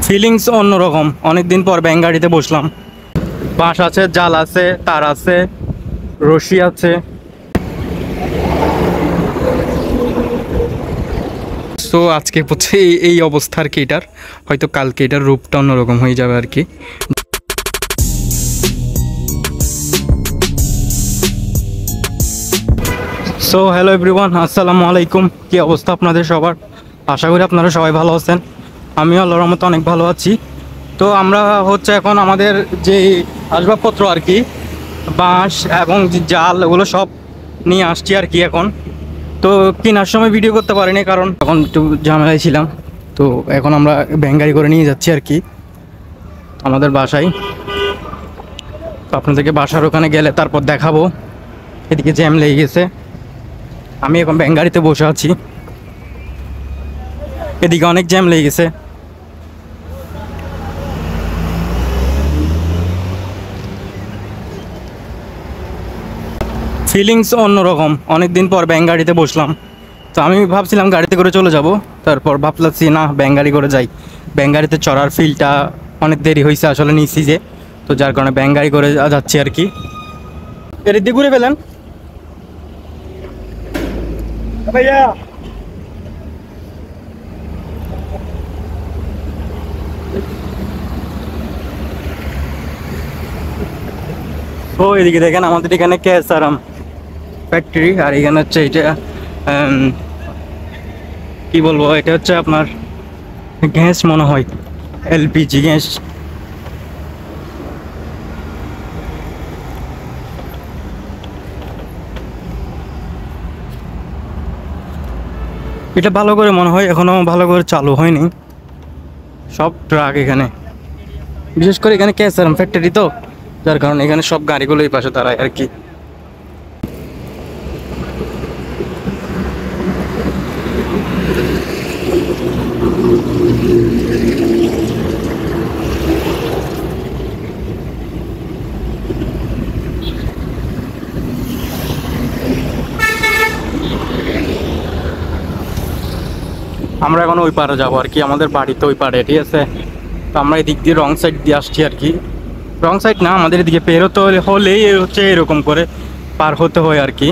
Feelings অন্যরকম। অনেকদিন পর ব্যাং গাড়িতে বসলাম। বাঁশ আছে, জাল আছে, তার আছে, রশি আছে। সো আজকে হচ্ছে এই অবস্থা আর কি। এটার হয়তো কালকে এটার রূপটা অন্যরকম হয়ে যাবে আর কি। সো হ্যালো এভরিওয়ান, আসসালামু আলাইকুম। কী অবস্থা আপনাদের সবার? আশা করি আপনারা সবাই ভালো আছেন। আমিও আল্লাহর রহমতে অনেক ভালো আছি। তো আমরা হচ্ছে এখন আমাদের যে আসবাবপত্র আর কি, বাঁশ এবং জাল, ওগুলো সব নিয়ে আসছি আর কি। এখন তো কেনার সময় ভিডিও করতে পারিনি, কারণ এখন একটু ঝামেলায় ছিলাম। তো এখন আমরা ব্যাঙ্গারি করে নিয়ে যাচ্ছি আর কি আমাদের বাসায়। তো আপনাদেরকে বাসার ওখানে গেলে তারপর দেখাবো। এদিকে জ্যাম লেগে গেছে, আমি এখন ব্যাঙ্গারিতে বসে আছি। এদিকে অনেক জ্যাম লেগে গেছে। ফিলিংস অন্যরকম। অনেকদিন পর ব্যাং গাড়িতে বসলাম। তো আমি ভাবছিলাম গাড়িতে করে চলে যাব, তারপর ভাবলাম না, ব্যাং গাড়ি করে যাই। ব্যাং গাড়িতে চড়ার ফিলটা অনেক দেরি হয়েছে আসলে নিচ্ছি যে, তো যার কারণে ব্যাং গাড়ি করে যাচ্ছি আর কি। এর দিকে ঘুরে ফেলেন ভাইয়া। ও এদিকে দেখেন, আমাদের এখানে কেএসআরএম ফ্যাক্টরি। আর এখানে হচ্ছে এটা কি বলবো, এটা হচ্ছে আপনার গ্যাস মনে হয়, এলপিজি গ্যাস। এটা ভালো করে মনে হয় এখনো ভালো করে চালু হয়নি। সব ট্রাক এখানে, বিশেষ করে এখানে কেএসআরএম ফ্যাক্টরি, তো যার কারণে এখানে সব গাড়িগুলো এই পাশে দাঁড়ায় আর কি। আমরা এখন ওই পারে যাবো আর কি, আমাদের বাড়িতে ওই পারে, ঠিক আছে। তো আমরা এই দিক দিয়ে রং সাইড দিয়ে আসছি আর কি। রং সাইড না, আমাদের এদিকে পেরোতে হলেই হচ্ছে এরকম করে পার হতে হয় আর কি।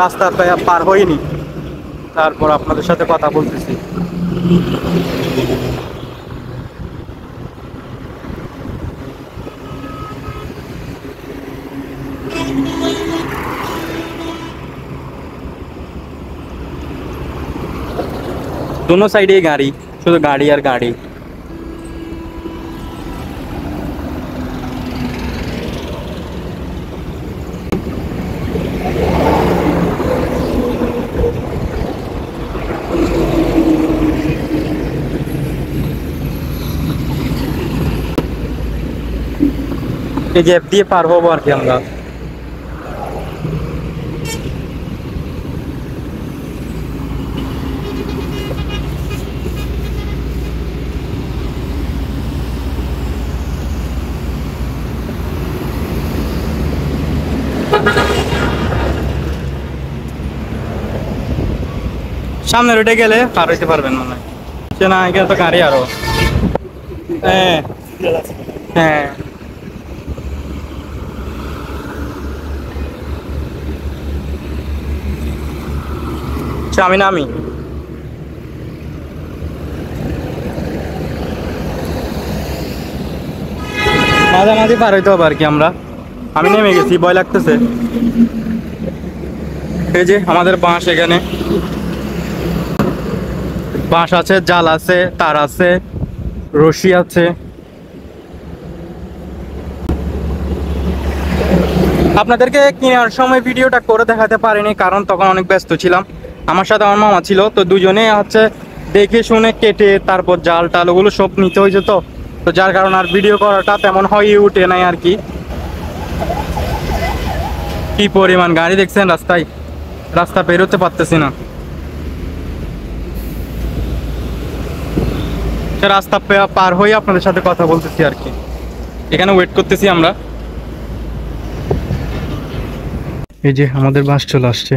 রাস্তা পার হয়নি, তারপর আপনাদের সাথে কথা বলতেছি। दोनों সাইডে গাড়ি, শুধু গাড়ি আর গাড়ি। এই গ্যাপ দিয়ে পার হবো আর কি আমরা। সামনে রোডে গেলে পার হইতে পারবেন মনে হয়। সে না, এখানে তো গাড়ি আরো। হ্যাঁ হ্যাঁ, আমি নামি। মাঝামাঝি পার হইতে হবে আর কি আমরা। আমি নেমে গেছি, ভয় লাগতেছে। এই যে আমাদের বাঁশ, এখানে বাঁশ আছে, জাল আছে, তার আছে, রশি আছে। আপনাদেরকে কেনার সময় ভিডিওটা করে দেখাতে পারিনি, কারণ তখন অনেক ব্যস্ত ছিলাম। আমার সাথে আমার মামা ছিল, তো দুজনে হচ্ছে দেখে শুনে কেটে তারপর জাল টাল ওগুলো সব নিতে হয়েছে। তো যার কারণে আর ভিডিও করাটা তেমন হয়ে উঠে নাই আর কি। কি পরিমাণ গাড়ি দেখছেন রাস্তায়, রাস্তা পেরোতে পারতেছি না। রাস্তা পার হয়ে আপনাদের সাথে কথা বলতেছি আর কি। এখানে ওয়েট করতেছি আমরা। এই যে আমাদের বাস চলে আসছে।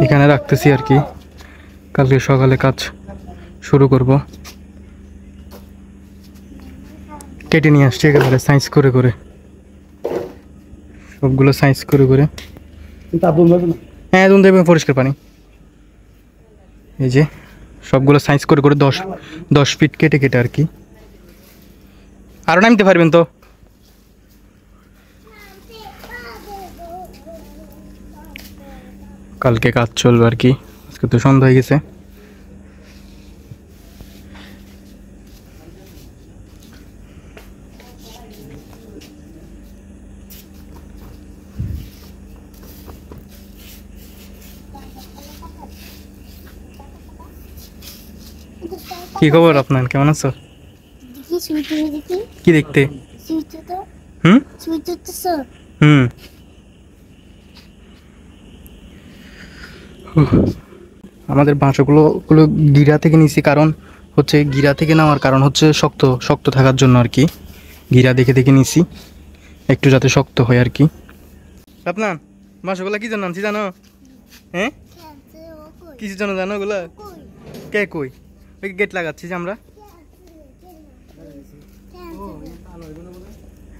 এখানে রাখতেছি আর কি, কালকে সকালে কাজ শুরু করব। কেটে নিয়ে আসছি একেবারে সাইজ করে করে, সবগুলো সাইজ করে করে। হ্যাঁ দুন দেবে পরিষ্কার পানি। এই যে সবগুলো সাইজ করে করে 10 ফিট কেটে কেটে আর কি। আরও নামতে পারবেন তো? কালকে কাজ চলবে আর কি। আজকে তো সন্ধ্যা হয়ে গেছে। কি খবর আপনার, কেমন আছো? কি দেখতে? হুম হুম আমাদের বাঁশগুলো গিরা থেকে নিছি, কারণ হচ্ছে গিরা থেকে নেওয়ার কারণ হচ্ছে শক্ত শক্ত থাকার জন্য আর কি। গিরা দেখে দেখে নিছি একটু যাতে শক্ত হয় আর কি। আপনার বাঁশগুলো কি জন্য আনছি জানো? হ্যাঁ কিসের জন্য জানো ওগুলা? কে কই? ওই গেট লাগাচ্ছি যে আমরা।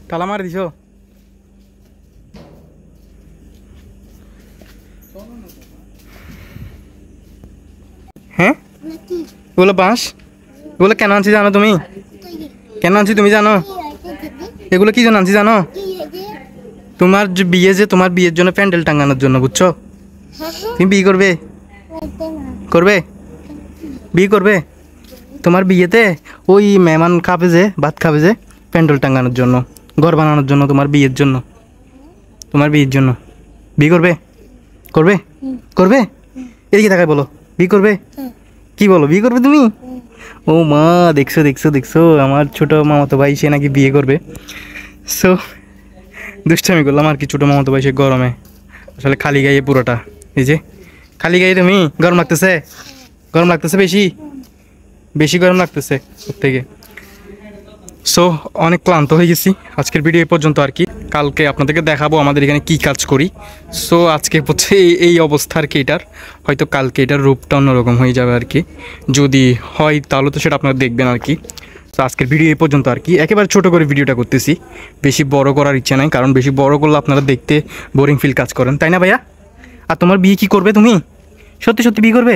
তালা মারি দিছ? হ্যাঁ ওগুলো বাঁশ, এগুলো কেন আনছি জানো তুমি? কেন আনছি তুমি জানো? এগুলো কি জন্য আনছি জানো? তোমার যে বিয়ে, যে তোমার বিয়ের জন্য প্যান্ডেল টাঙানোর জন্য, বুঝছো? তুমি বিয়ে করবে? করবে? বিয়ে করবে? তোমার বিয়েতে ওই মেহমান খাবে যে, ভাত খাবে যে, প্যান্ডেল টাঙানোর জন্য, ঘর বানানোর জন্য, তোমার বিয়ের জন্য, তোমার বিয়ের জন্য। বিয়ে করবে? করবে? করবে? এদিকে তাকায় বলো, বিয়ে করবে? কি বলো, বিয়ে করবে তুমি? ও মা, দেখছো দেখছো দেখছো, আমার ছোট মামাতো ভাই সে নাকি বিয়ে করবে। সো দুষ্টামি করলাম আর কি। ছোটো মামাতো ভাই সে গরমে আসলে খালি গায়ে পুরোটা। এই যে খালি গায়ে তুমি, গরম লাগতেছে? গরম লাগতেছে? বেশি বেশি গরম লাগতেছে ওর থেকে। সো অনেক ক্লান্ত হয়ে গেছি। আজকের ভিডিও এই পর্যন্ত আর কি। কালকে আপনাদেরকে দেখাবো আমাদের এখানে কি কাজ করি। সো আজকে হচ্ছে এই অবস্থা আর কি। এটার হয়তো কালকে এটার রূপটা অন্যরকম হয়ে যাবে আর কি। যদি হয় তাহলে তো সেটা আপনারা দেখবেন আর কি। তো আজকের ভিডিও এই পর্যন্ত আর কি। একেবারে ছোটো করে ভিডিওটা করতেছি, বেশি বড় করার ইচ্ছা নাই, কারণ বেশি বড় করলে আপনারা দেখতে বোরিং ফিল কাজ করেন, তাই না ভাইয়া? আর তোমার বিয়ে কি করবে তুমি? সত্যি সত্যি বিয়ে করবে?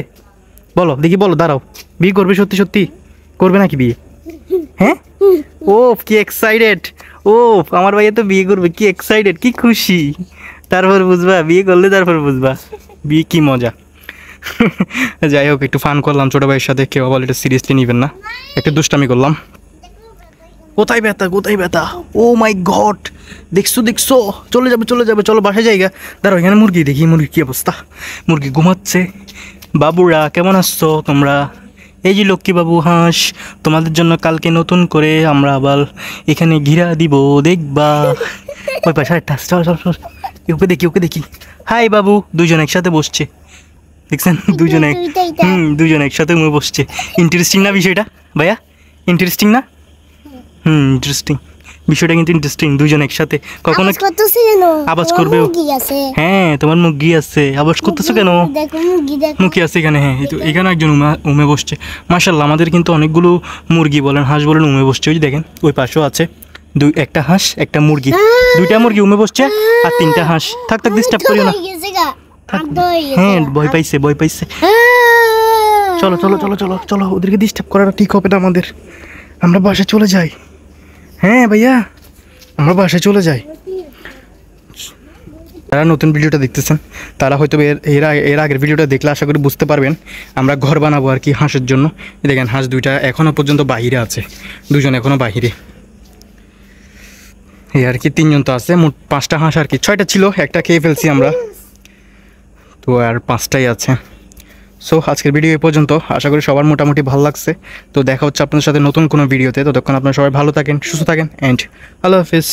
বলো দেখি, বলো, দাঁড়াও। বিয়ে করবে সত্যি সত্যি? করবে নাকি বিয়ে? হ্যাঁ, ও কি এক্সাইটেড! ও আমার ভাইয়া তো বিয়ে করবে, কি এক্সাইটেড, কি খুশি। তারপর বুঝবা, বিয়ে করলে তারপর বুঝবা বিয়ে কি মজা। যাই হোক, একটু ফান করলাম ছোটো ভাইয়ের সাথে, কেউ বলে এটা সিরিয়াসলি নেবেন না, একটু দুষ্টামি করলাম। কোথায় ব্যথা, কোথায় ব্যথা? ও মাই গড, দেখছো দেখছো, চলে যাবে চলে যাবে, চলো বাসায় জায়গা। দাঁড়াও, এখানে মুরগি দেখি, মুরগির কী অবস্থা। মুরগি ঘুমাচ্ছে। বাবুরা কেমন আসছো তোমরা? এই যে লক্ষ্মী বাবু হাঁস, তোমাদের জন্য কালকে নতুন করে আমরা আবার এখানে ঘিরা দিব, দেখবা। ওই পাশে একটা, চল চল চল, ওকে দেখি ওকে দেখি। হাই বাবু, দুজন একসাথে বসছে, দেখছেন? দুজনে দুজন একসাথে বসছে। ইন্টারেস্টিং না বিষয়টা ভাইয়া? ইন্টারেস্টিং না? ইন্টারেস্টিং বিষয়টা, কিন্তু ইন্টারেস্টিং। দুজন একসাথে কখনো আওয়াজ করবে। হ্যাঁ, তোমার মুরগি আছে, আওয়াজ করতেছো কেন? মুরগি আছে এখানে। হ্যাঁ, এখানে একজন উমে বসছে। মাশাআল্লাহ, আমাদের কিন্তু অনেকগুলো মুরগি বলেন, হাঁস বলেন, উমে বসছে। ওই যে দেখেন, ওই পাশেও আছে একটা হাঁস, একটা মুরগি, দুইটা মুরগি উমে বসছে, আর তিনটা হাঁস। থাক থাক, ডিস্টার্ব করিও না। হ্যাঁ, ভয় পাইছে, ভয় পাইছে। চলো চলো চলো চলো চলো, ওদেরকে ডিস্টার্ব করাটা ঠিক হবে না আমাদের। আমরা বাসায় চলে যাই। হ্যাঁ ভাইয়া, আমরা বাসায় চলে যাই। যারা নতুন ভিডিওটা দেখতেছেন তারা হয়তো এর আগের ভিডিওটা দেখলে আশা করি বুঝতে পারবেন আমরা ঘর বানাবো আর কি হাঁসের জন্য। দেখেন, হাঁস দুইটা এখনও পর্যন্ত বাহিরে আছে, দুজন এখনও বাহিরে। এই আর কি, তিনজন তো আছে, মোট 5টা হাঁস আর কি। 6টা ছিল, একটা খেয়ে ফেলছি আমরা, তো আর 5টাই আছে। সো আজকের ভিডিও এই পর্যন্ত। আশা করি সবার মোটামুটি ভালো লাগছে। তো দেখা হচ্ছে আপনাদের সাথে নতুন কোনো ভিডিওতে। ততক্ষণ আপনারা সবাই ভালো থাকেন, সুস্থ থাকেন, অ্যান্ড আল্লাহ হাফিজ।